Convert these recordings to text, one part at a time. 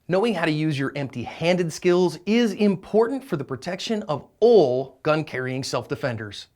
Knowing how to use your empty-handed skills is important for the protection of all gun-carrying self-defenders.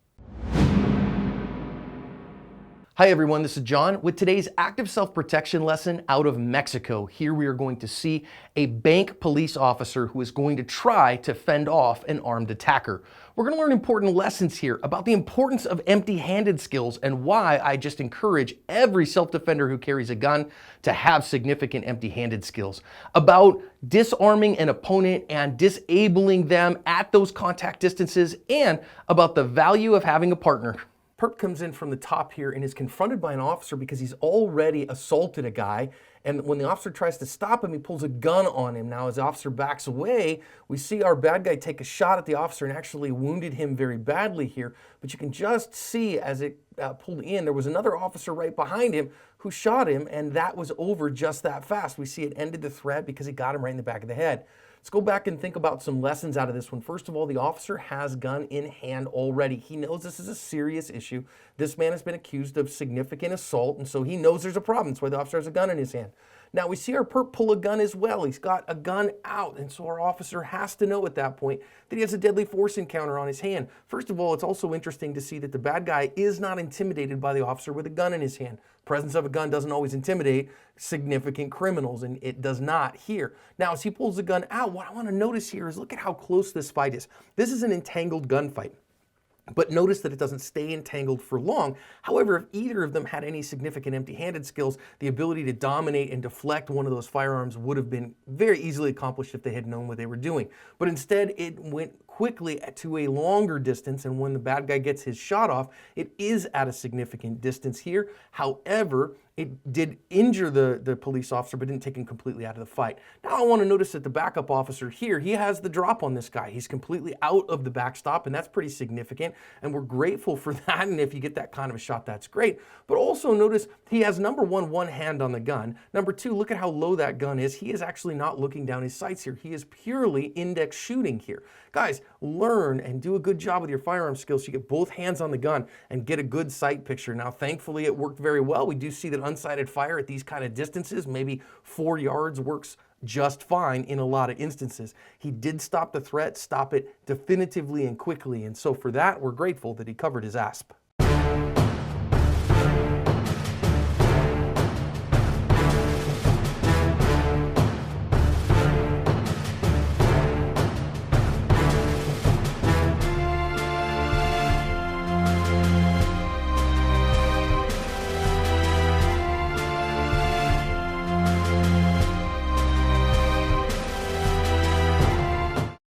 Hi everyone, this is John with today's active self-protection lesson out of Mexico. Here we are going to see a bank police officer who is going to try to fend off an armed attacker. We're going to learn important lessons here about the importance of empty-handed skills and why I just encourage every self-defender who carries a gun to have significant empty-handed skills. About disarming an opponent and disabling them at those contact distances, and about the value of having a partner. Perp comes in from the top here and is confronted by an officer because he's already assaulted a guy. And when the officer tries to stop him, he pulls a gun on him. Now, as the officer backs away, we see our bad guy take a shot at the officer and actually wounded him very badly here. But you can just see as it pulled in, there was another officer right behind him who shot him, and that was over just that fast. We see it ended the threat because he got him right in the back of the head. Let's go back and think about some lessons out of this one. First of all, the officer has gun in hand already. He knows this is a serious issue. This man has been accused of significant assault, and so he knows there's a problem. That's why the officer has a gun in his hand. Now, we see our perp pull a gun as well. He's got a gun out, and so our officer has to know at that point that he has a deadly force encounter on his hand. First of all, it's also interesting to see that the bad guy is not intimidated by the officer with a gun in his hand. Presence of a gun doesn't always intimidate significant criminals, and it does not here. Now, as he pulls the gun out, what I want to notice here is look at how close this fight is. This is an entangled gunfight. But notice that it doesn't stay entangled for long. However, if either of them had any significant empty-handed skills, the ability to dominate and deflect one of those firearms would have been very easily accomplished if they had known what they were doing. But instead, it went quickly to a longer distance, and when the bad guy gets his shot off, it is at a significant distance here. However, it did injure the police officer, but didn't take him completely out of the fight. Now I want to notice that the backup officer here, he has the drop on this guy. He's completely out of the backstop, and that's pretty significant, and we're grateful for that, and if you get that kind of a shot, that's great. But also notice he has, number one hand on the gun. Number two, look at how low that gun is. He is actually not looking down his sights here. He is purely index shooting here. Guys, learn and do a good job with your firearm skills so you get both hands on the gun and get a good sight picture. Now, thankfully, it worked very well. We do see that unsighted fire at these kind of distances, maybe 4 yards, works just fine in a lot of instances. He did stop the threat, stop it definitively and quickly, and so for that, we're grateful that he covered his asp.